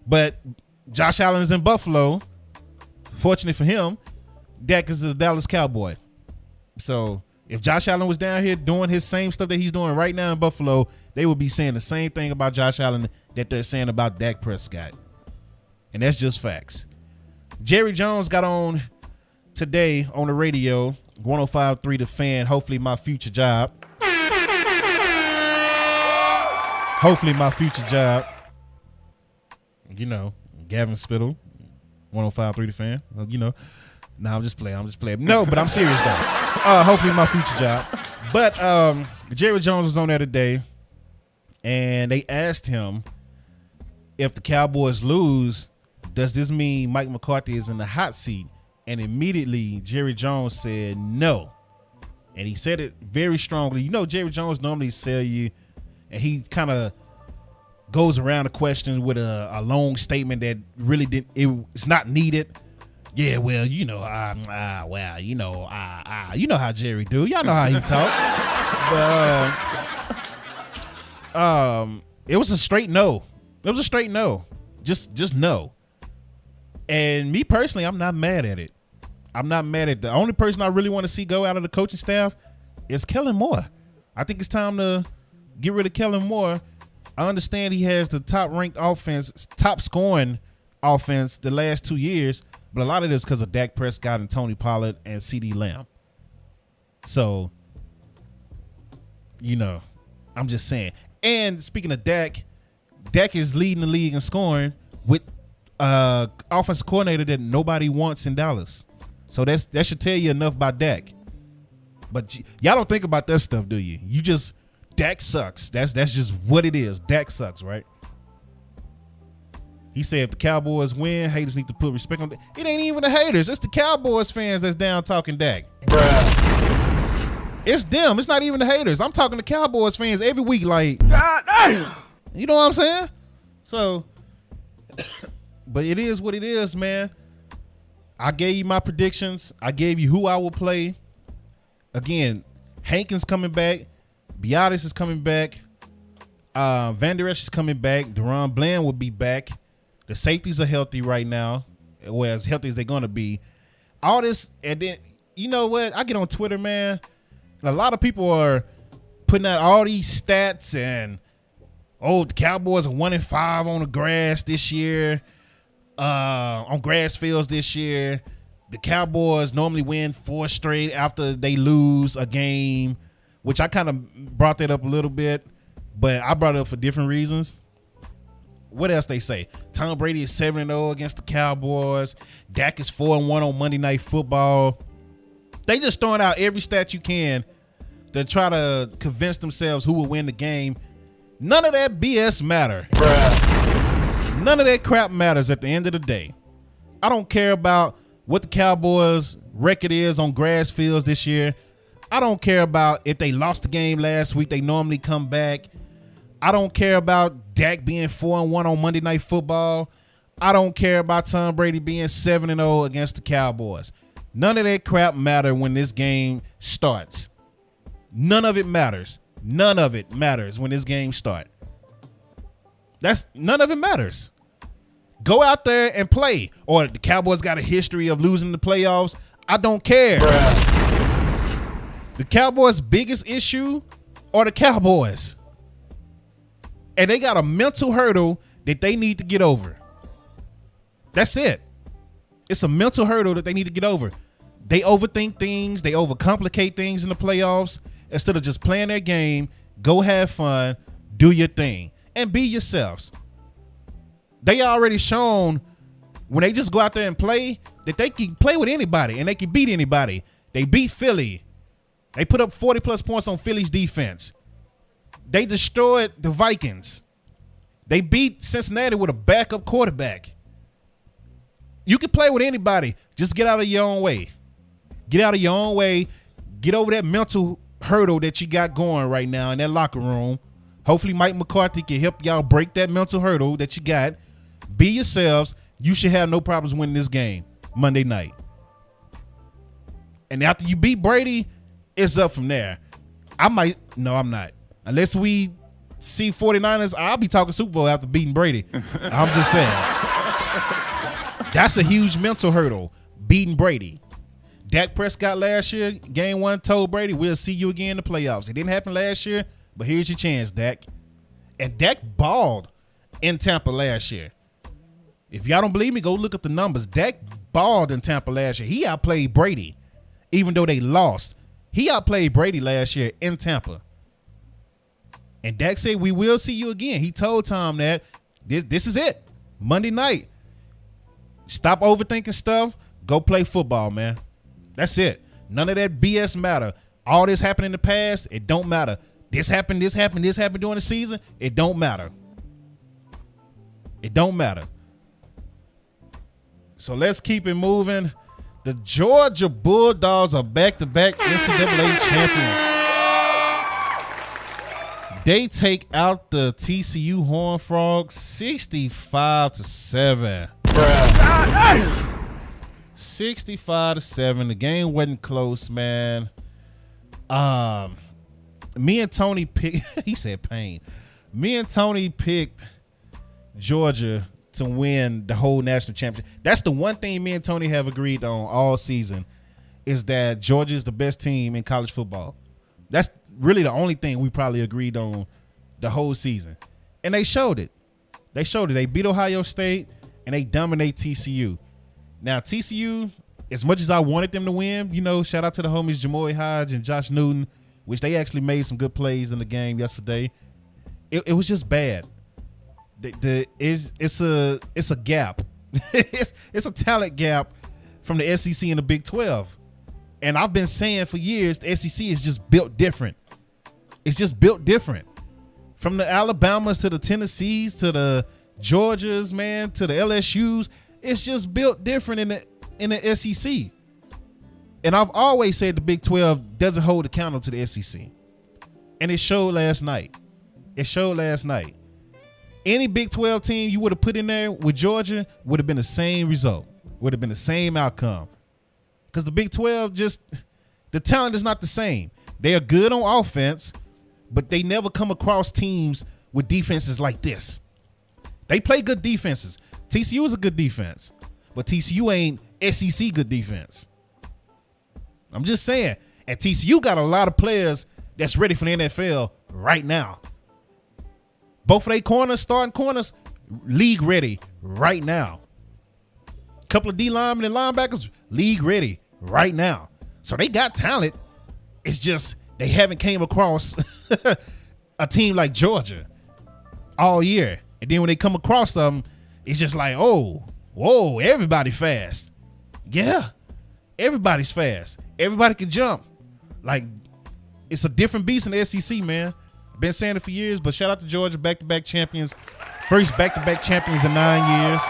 Speaker 1: but Josh Allen is in Buffalo. Fortunate for him, Dak is a Dallas Cowboy. So if Josh Allen was down here doing his same stuff that he's doing right now in Buffalo, they would be saying the same thing about Josh Allen that they're saying about Dak Prescott. And that's just facts. Jerry Jones got on today on the radio, 105.3 The Fan, hopefully my future job. You know, Gavin Spittle, 105.3 The Fan. You know, I'm just playing. No, but I'm serious though. Hopefully my future job. But Jerry Jones was on there today, and they asked him if the Cowboys lose, does this mean Mike McCarthy is in the hot seat? And immediately Jerry Jones said no. And he said it very strongly. You know, Jerry Jones normally sell you, and he kind of goes around the question with a long statement that really it's not needed. Yeah, well, you know, you know how Jerry do. Y'all know how he talk. But it was a straight no. Just no. And me personally, I'm not mad at it. The only person I really want to see go out of the coaching staff is Kellen Moore. I think it's time to get rid of Kellen Moore. I understand he has the top-ranked offense, top-scoring offense the last 2 years, but a lot of this because of Dak Prescott and Tony Pollard and CeeDee Lamb. So, you know, I'm just saying. And speaking of Dak is leading the league in scoring with offensive coordinator that nobody wants in Dallas. So that should tell you enough about Dak. But y'all don't think about that stuff, do you? You just, Dak sucks. That's just what it is. Dak sucks, right? He said if the Cowboys win, haters need to put respect on it. It ain't even the haters. It's the Cowboys fans that's down talking Dak. It's them. It's not even the haters. I'm talking to Cowboys fans every week like, God damn. You know what I'm saying? So, but it is what it is, man. I gave you my predictions. I gave you who I will play. Again, Hankins coming back. Biotis is coming back. Van Der Esch is coming back. Deron Bland will be back. The safeties are healthy right now. Well, as healthy as they're going to be. All this, and then, you know what? I get on Twitter, man. And a lot of people are putting out all these stats and, oh, the Cowboys are 1-5 on the grass this year. On grass fields this year. The Cowboys normally win 4 straight after they lose a game, which I kind of brought that up a little bit, but I brought it up for different reasons. What else they say? Tom Brady is 7-0 against the Cowboys. Dak is 4-1 on Monday Night Football. They just throwing out every stat you can to try to convince themselves who will win the game. None of that BS matter. None of that crap matters at the end of the day. I don't care about what the Cowboys' record is on grass fields this year. I don't care about if they lost the game last week, they normally come back. I don't care about Dak being 4-1 on Monday Night Football. I don't care about Tom Brady being 7-0 against the Cowboys. None of that crap matter when this game starts. None of it matters. None of it matters when this game starts. None of it matters. Go out there and play. Or the Cowboys got a history of losing the playoffs. I don't care. The Cowboys' biggest issue are the Cowboys. And they got a mental hurdle that they need to get over. That's it. It's a mental hurdle that they need to get over. They overthink things. They overcomplicate things in the playoffs. Instead of just playing their game, go have fun, do your thing, and be yourselves. They already shown when they just go out there and play that they can play with anybody and they can beat anybody. They beat Philly. They put up 40-plus points on Philly's defense. They destroyed the Vikings. They beat Cincinnati with a backup quarterback. You can play with anybody. Just get out of your own way. Get out of your own way. Get over that mental hurdle that you got going right now in that locker room. Hopefully Mike McCarthy can help y'all break that mental hurdle that you got. Be yourselves. You should have no problems winning this game Monday night. And after you beat Brady, it's up from there. I'm not. Unless we see 49ers, I'll be talking Super Bowl after beating Brady. I'm just saying. That's a huge mental hurdle, beating Brady. Dak Prescott last year, game 1, told Brady, we'll see you again in the playoffs. It didn't happen last year, but here's your chance, Dak. And Dak balled in Tampa last year. If y'all don't believe me, go look at the numbers. Dak balled in Tampa last year. He outplayed Brady, even though they lost. He outplayed Brady last year in Tampa. And Dak said, we will see you again. He told Tom that this is it. Monday night. Stop overthinking stuff. Go play football, man. That's it. None of that BS matter. All this happened in the past, it don't matter. This happened during the season, it don't matter. It don't matter. So let's keep it moving. The Georgia Bulldogs are back-to-back NCAA champions. They take out the TCU Horned Frogs 65-7. 65-7. The game wasn't close, man. Me and Tony picked. He said pain. Me and Tony picked Georgia to win the whole national championship. That's the one thing me and Tony have agreed on all season, is that Georgia is the best team in college football. That's really the only thing we probably agreed on the whole season. And they showed it. They showed it. They beat Ohio State and they dominate TCU. Now, TCU, as much as I wanted them to win, shout out to the homies Jamoy Hodge and Josh Newton, which they actually made some good plays in the game yesterday. It was just bad. It's a gap. it's a talent gap from the SEC and the Big 12. And I've been saying for years the SEC is just built different. It's just built different. From the Alabamas to the Tennessees to the Georgias, man, to the LSUs, it's just built different in the SEC. And I've always said the Big 12 doesn't hold a candle to the SEC. And it showed last night. Any Big 12 team you would have put in there with Georgia would have been the same result, would have been the same outcome. Because the Big 12 the talent is not the same. They are good on offense, but they never come across teams with defenses like this. They play good defenses. TCU is a good defense, but TCU ain't SEC good defense. I'm just saying. And TCU got a lot of players that's ready for the NFL right now. Both of their corners, starting corners, league ready right now. Couple of D linemen and linebackers, league ready right now. So they got talent. It's just they haven't came across a team like Georgia all year. And then when they come across them, it's just like, oh, whoa, everybody fast. Yeah, everybody's fast. Everybody can jump. Like, it's a different beast in the SEC, man. Been saying it for years, but shout out to Georgia, back-to-back champions. First back-to-back champions in 9 years.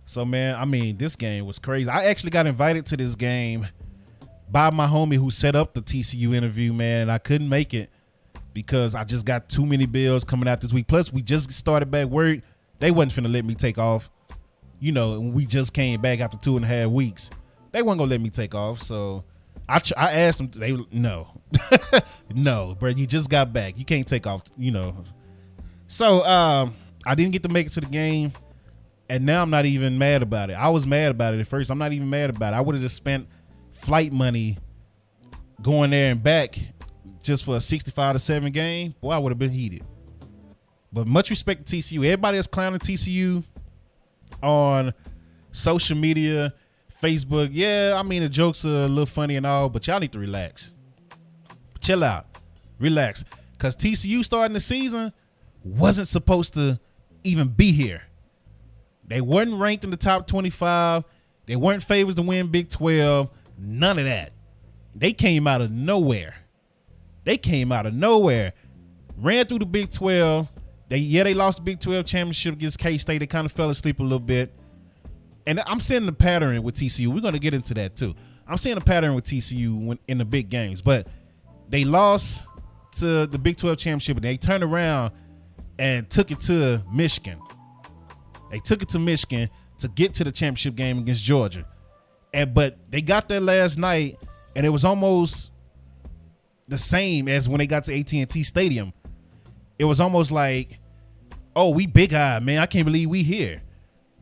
Speaker 1: So, man, this game was crazy. I actually got invited to this game by my homie who set up the TCU interview, man, and I couldn't make it because I just got too many bills coming out this week. Plus, we just started back work. They wasn't finna let me take off. And we just came back after 2.5 weeks. They wasn't gonna let me take off, so I asked them. No. No, bro, you just got back. You can't take off, So I didn't get to make it to the game, and now I'm not even mad about it. I was mad about it at first. I'm not even mad about it. I would have just spent flight money going there and back just for a 65-7 game. Boy, I would have been heated. But much respect to TCU. Everybody that's clowning TCU on social media, Facebook. Yeah, I mean, the jokes are a little funny and all, but y'all need to relax. Chill out. Relax. Because TCU starting the season wasn't supposed to even be here. They weren't ranked in the top 25. They weren't favorites to win Big 12. None of that. They came out of nowhere. Ran through the Big 12. They lost the Big 12 championship against K-State. They kind of fell asleep a little bit. And I'm seeing the pattern with TCU. We're going to get into that too. I'm seeing a pattern with TCU in the big games. But they lost to the Big 12 championship, and they turned around and took it to Michigan. They took it to Michigan to get to the championship game against Georgia. But they got there last night, and it was almost the same as when they got to AT&T Stadium. It was almost like, oh, we big-eyed, man. I can't believe we here.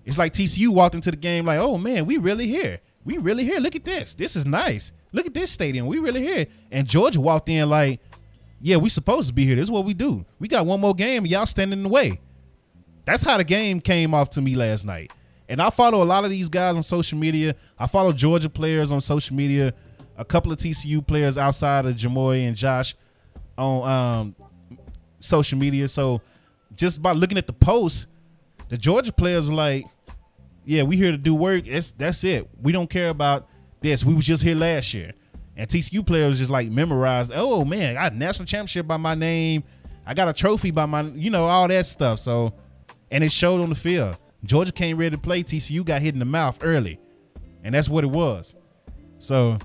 Speaker 1: It's like TCU walked into the game like, oh, man, we really here. We really here. Look at this. This is nice. Look at this stadium. We really here. And Georgia walked in like, yeah, we supposed to be here. This is what we do. We got one more game, and y'all standing in the way. That's how the game came off to me last night. And I follow a lot of these guys on social media. I follow Georgia players on social media, a couple of TCU players outside of Jamoy and Josh on social media. So just by looking at the posts, the Georgia players were like, yeah, we here to do work. That's it. We don't care about this. We was just here last year. And TCU players just like memorized, oh, man, I got a national championship by my name. I got a trophy by my, all that stuff. So, and it showed on the field. Georgia came ready to play. TCU got hit in the mouth early. And that's what it was. So,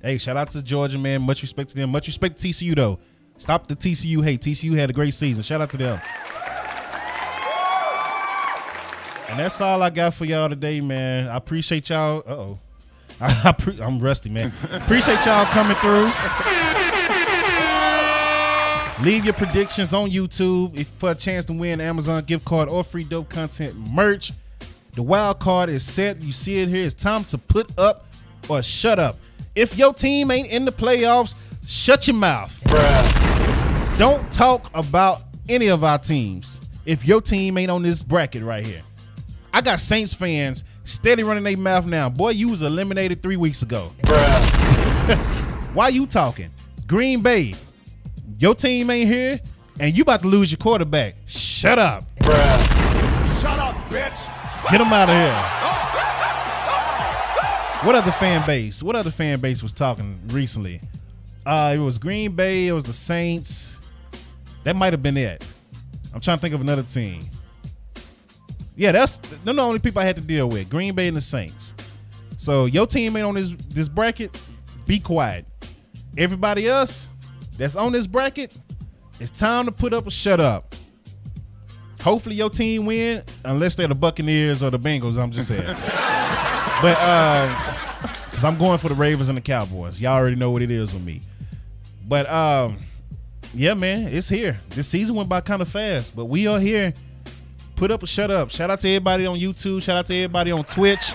Speaker 1: hey, shout out to Georgia, man. Much respect to them. Much respect to TCU, though. Stop the TCU hate. TCU had a great season. Shout out to them. And that's all I got for y'all today, man. I appreciate y'all. Uh-oh. I'm rusty, man. Appreciate y'all coming through. Leave your predictions on YouTube for a chance to win Amazon gift card or free dope content merch. The wild card is set. You see it here. It's time to put up or shut up. If your team ain't in the playoffs, shut your mouth. Bruh. Don't talk about any of our teams if your team ain't on this bracket right here. I got Saints fans steady running their mouth now. Boy, you was eliminated 3 weeks ago. Bruh. Why you talking? Green Bay, your team ain't here, and you about to lose your quarterback. Shut up. Bruh. Shut up, bitch. Get him out of here. What other fan base? What other fan base was talking recently? It was Green Bay. It was the Saints. That might have been it. I'm trying to think of another team. Yeah, that's the only people I had to deal with. Green Bay and the Saints. So your team ain't on this bracket. Be quiet. Everybody else that's on this bracket, it's time to put up or shut up. Hopefully your team win, unless they're the Buccaneers or the Bengals. I'm just saying. But because I'm going for the Ravens and the Cowboys. Y'all already know what it is with me. But yeah, man, it's here. This season went by kind of fast, but we are here. Put up or shut up. Shout out to everybody on YouTube. Shout out to everybody on Twitch.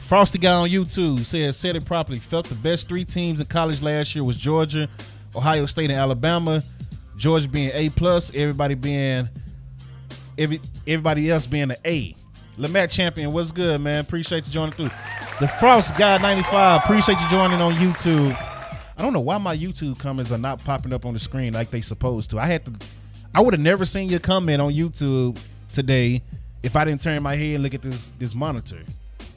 Speaker 1: Frosty guy on YouTube said it properly. Felt the best 3 teams in college last year was Georgia, Ohio State, and Alabama. Georgia being A+, everybody else being an A. Lamette Champion, what's good, man? Appreciate you joining through. The Frost Guy 95, appreciate you joining on YouTube. I don't know why my YouTube comments are not popping up on the screen like they supposed to. I would have never seen your comment on YouTube today if I didn't turn my head and look at this monitor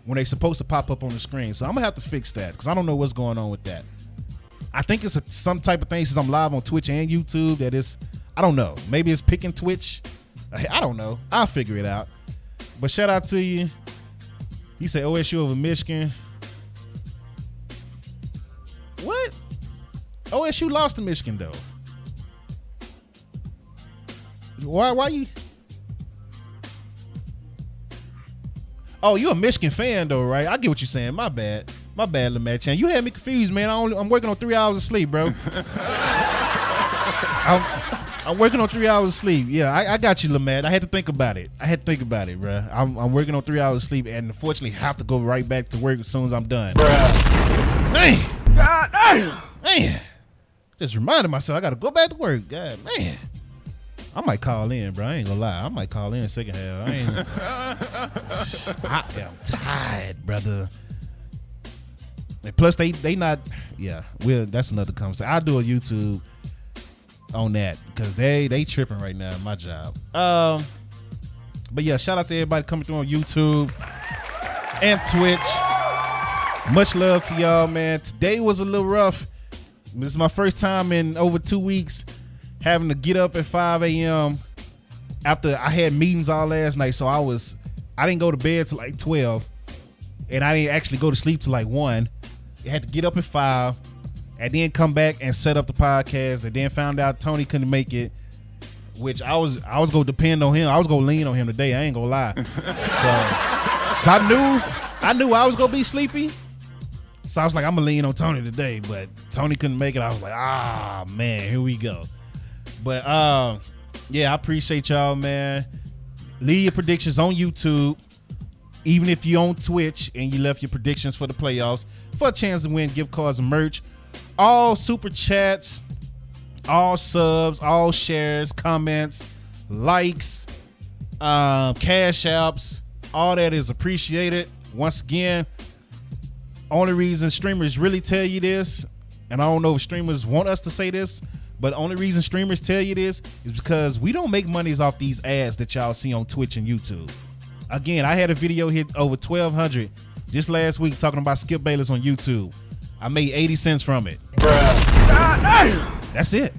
Speaker 1: when they supposed to pop up on the screen. So I'm gonna have to fix that because I don't know what's going on with that. I think it's some type of thing since I'm live on Twitch and YouTube that is, I don't know. Maybe it's picking Twitch. I don't know. I'll figure it out. But shout out to you. He said OSU over Michigan. What? OSU lost to Michigan though. Why you? Oh, you a Michigan fan though, right? I get what you're saying. My bad. My bad, LeMad Chan. You had me confused, man. I'm working on 3 hours of sleep, bro. I'm working on 3 hours of sleep. Yeah, I got you, LeMad. I had to think about it. Bro. I'm working on 3 hours of sleep, and unfortunately have to go right back to work as soon as I'm done. Man. God damn. Man. Just reminded myself I got to go back to work. God, man. I might call in, bro. I ain't gonna lie. I might call in second half. I am tired, brother. And plus, they not. Yeah, that's another conversation. I'll do a YouTube on that because they tripping right now in my job. But yeah, shout out to everybody coming through on YouTube and Twitch. Much love to y'all, man. Today was a little rough. This is my first time in over 2 weeks having to get up at 5 a.m. after I had meetings all last night. So I didn't go to bed till like 12, and I didn't actually go to sleep till like 1. I had to get up at 5 and then come back and set up the podcast. And then found out Tony couldn't make it, which I was gonna depend on him. I was gonna lean on him today. I ain't gonna lie. So I knew I was gonna be sleepy. So I was like, I'm gonna lean on Tony today, but Tony couldn't make it. I was like, man, here we go. But yeah, I appreciate y'all, man. Leave your predictions on YouTube. Even if you're on Twitch and you left your predictions for the playoffs for a chance to win gift cards and merch. All super chats, all subs, all shares, comments, likes, cash apps, all that is appreciated. Once again, only reason streamers really tell you this, and I don't know if streamers want us to say this, but the only reason streamers tell you this is because we don't make monies off these ads that y'all see on Twitch and YouTube. Again, I had a video hit over 1,200 just last week talking about Skip Bayless on YouTube. I made 80 cents from it. That's it.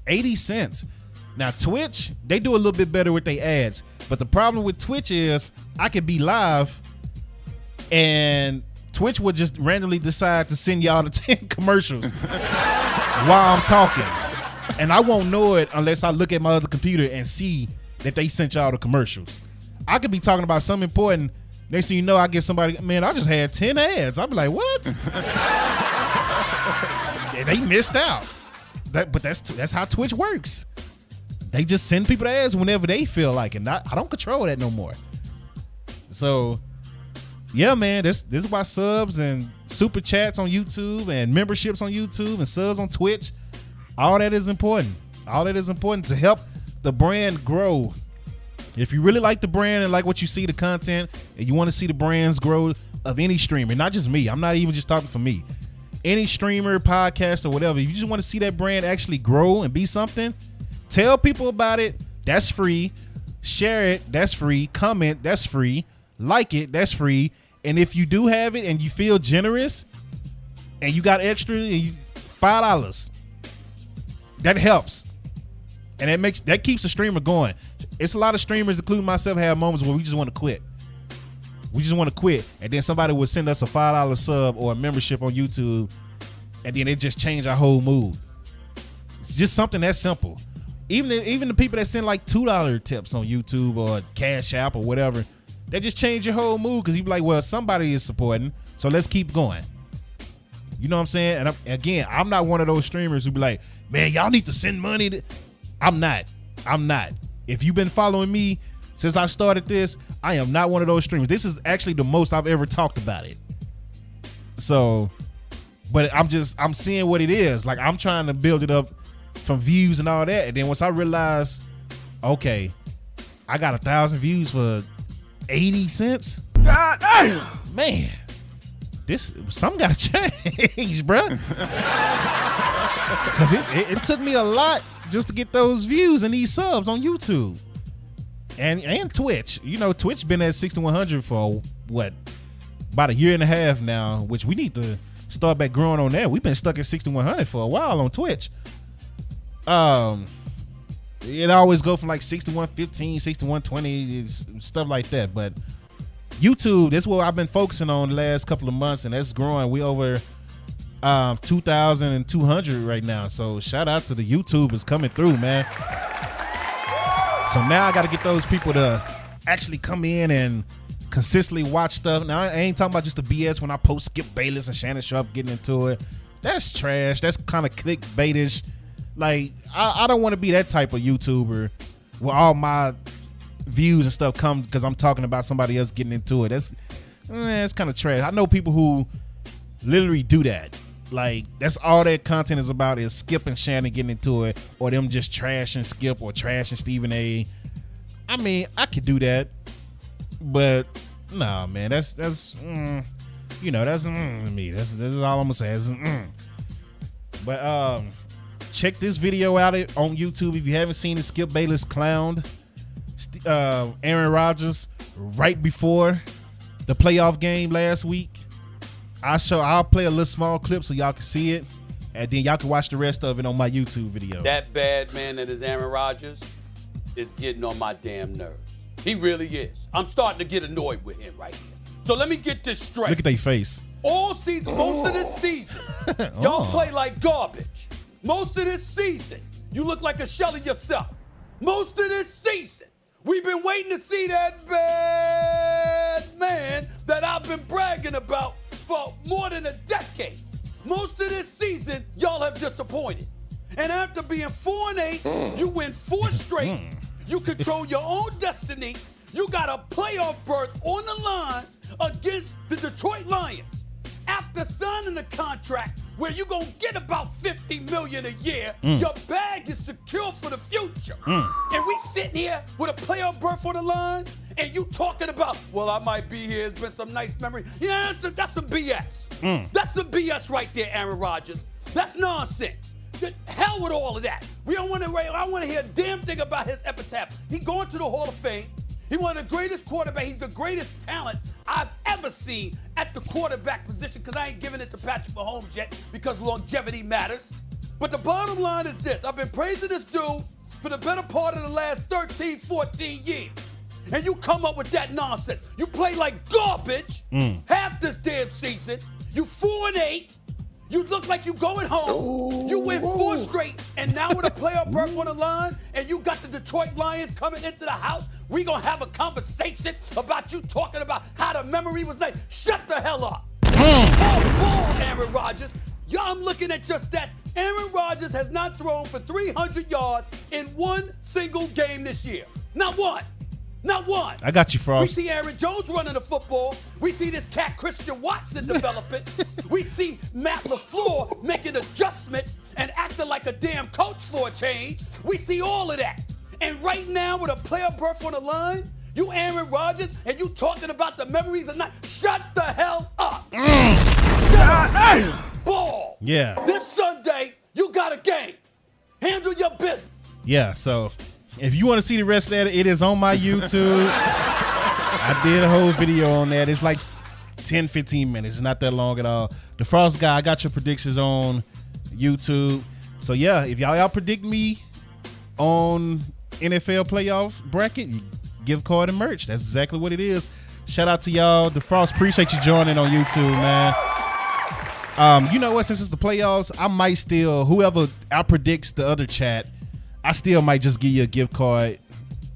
Speaker 1: 80 cents. Now, Twitch, they do a little bit better with their ads. But the problem with Twitch is I could be live and Twitch would just randomly decide to send y'all the 10 commercials while I'm talking. And I won't know it unless I look at my other computer and see that they sent y'all the commercials. I could be talking about something important. Next thing you know, I get somebody, man, I just had 10 ads. I'll be like, what? Yeah, they missed out. But that's how Twitch works. They just send people the ads whenever they feel like it. I don't control that no more. So, yeah, man, this is why subs and super chats on YouTube and memberships on YouTube and subs on Twitch, all that is important. All that is important to help the brand grow. If you really like the brand and like what you see, the content, and you want to see the brands grow of any streamer, not just me. I'm not even just talking for me. Any streamer, podcast, or whatever. If you just want to see that brand actually grow and be something, tell people about it. That's free. Share it. That's free. Comment. That's free. Like it. That's free. And if you do have it and you feel generous and you got extra, $5, that helps. And that keeps the streamer going. It's a lot of streamers, including myself, have moments where we just want to quit. And then somebody would send us a $5 sub or a membership on YouTube, and then it just changed our whole mood. It's just something that simple. Even the people that send like $2 tips on YouTube or Cash App or whatever, that just change your whole mood because you be like, well, somebody is supporting, so let's keep going. You know what I'm saying? And I'm not one of those streamers who be like, man, y'all need to send money. I'm not. If you've been following me since I started this, I am not one of those streamers. This is actually the most I've ever talked about it. So, but I'm seeing what it is. Like, I'm trying to build it up from views and all that. And then once I realized, okay, I got 1,000 views for 80 cents. God damn. Man, something got to change, bruh. Because it took me a lot just to get those views and these subs on YouTube and Twitch. You know, Twitch been at 6,100 for what, about a year and a half now, which we need to start back growing on that. We've been stuck at 6,100 for a while on Twitch. It always go from like 6,115, 6,120, stuff like that. But YouTube, that's what I've been focusing on the last couple of months, and that's growing. We over 2,200 right now. So shout out to the YouTubers coming through, man. So now I got to get those people to actually come in and consistently watch stuff. Now, I ain't talking about just the BS when I post Skip Bayless and Shannon Sharp getting into it. That's trash. That's kind of clickbaitish. Like, I don't want to be that type of YouTuber where all my views and stuff come because I'm talking about somebody else getting into it. That's kind of trash. I know people who literally do that. Like, that's all that content is about, is Skip and Shannon getting into it, or them just trashing Skip or trashing Stephen A. I mean, I could do that, but nah, man, that's me. That's all I'm gonna say. But check this video out on YouTube if you haven't seen it. Skip Bayless clowned Aaron Rodgers right before the playoff game last week. I'll play a little small clip so y'all can see it, and then y'all can watch the rest of it on my YouTube video.
Speaker 2: That bad man that is Aaron Rodgers is getting on my damn nerves. He really is. I'm starting to get annoyed with him right here. So let me get this straight.
Speaker 1: Look at their face.
Speaker 2: All season, most of this season, y'all play like garbage. Most of this season, you look like a shell of yourself. Most of this season, we've been waiting to see that bad man that I've been bragging about for more than a decade. Most of this season, y'all have disappointed. And after being 4-8, you win 4 straight. You control your own destiny. You got a playoff berth on the line against the Detroit Lions. After signing a contract where you're going to get about $50 million a year, your bag is secure for the future. And we sitting here with a playoff berth on the line, and you talking about, well, I might be here. It's been some nice memory. Yeah, that's some BS. That's some BS right there, Aaron Rodgers. That's nonsense. The hell with all of that. I don't want to hear a damn thing about his epitaph. He going to the Hall of Fame. He's one of the greatest quarterbacks. He's the greatest talent I've ever seen at the quarterback position, because I ain't giving it to Patrick Mahomes yet because longevity matters. But the bottom line is this. I've been praising this dude for the better part of the last 13, 14 years. And you come up with that nonsense. You play like garbage half this damn season. You 4-8. You look like you going home. You win 4 straight, and now with a playoff berth on the line, and you got the Detroit Lions coming into the house, we gonna have a conversation about you talking about how the memory was nice. Shut the hell up. Ball, Aaron Rodgers. I'm looking at your stats. Aaron Rodgers has not thrown for 300 yards in one single game this year. Not one. Not one.
Speaker 1: I got you, Frost.
Speaker 2: We see Aaron Jones running the football. We see this cat Christian Watson developing. We see Matt LaFleur making adjustments and acting like a damn coach for a change. We see all of that. And right now, with a playoff berth on the line, you Aaron Rodgers, and you talking about the memories of night. Shut the hell up. Shut up. Ball.
Speaker 1: Yeah.
Speaker 2: This Sunday, you got a game. Handle your business.
Speaker 1: Yeah, so if you want to see the rest of that, it is on my YouTube. I did a whole video on that. It's like 10, 15 minutes. It's not that long at all. The Frost Guy, I got your predictions on YouTube. So, yeah, if y'all predict me on NFL playoff bracket, you give card and merch. That's exactly what it is. Shout out to y'all. The Frost, appreciate you joining on YouTube, man. You know what? Since it's the playoffs, I might still, whoever out predicts the other chat, I still might just give you a gift card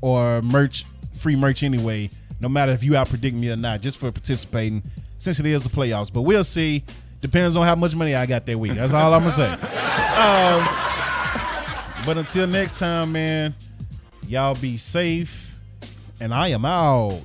Speaker 1: or merch, free merch anyway, no matter if you out predict me or not, just for participating, since it is the playoffs. But we'll see. Depends on how much money I got that week. That's all I'm gonna say. But until next time, man, y'all be safe, and I am out.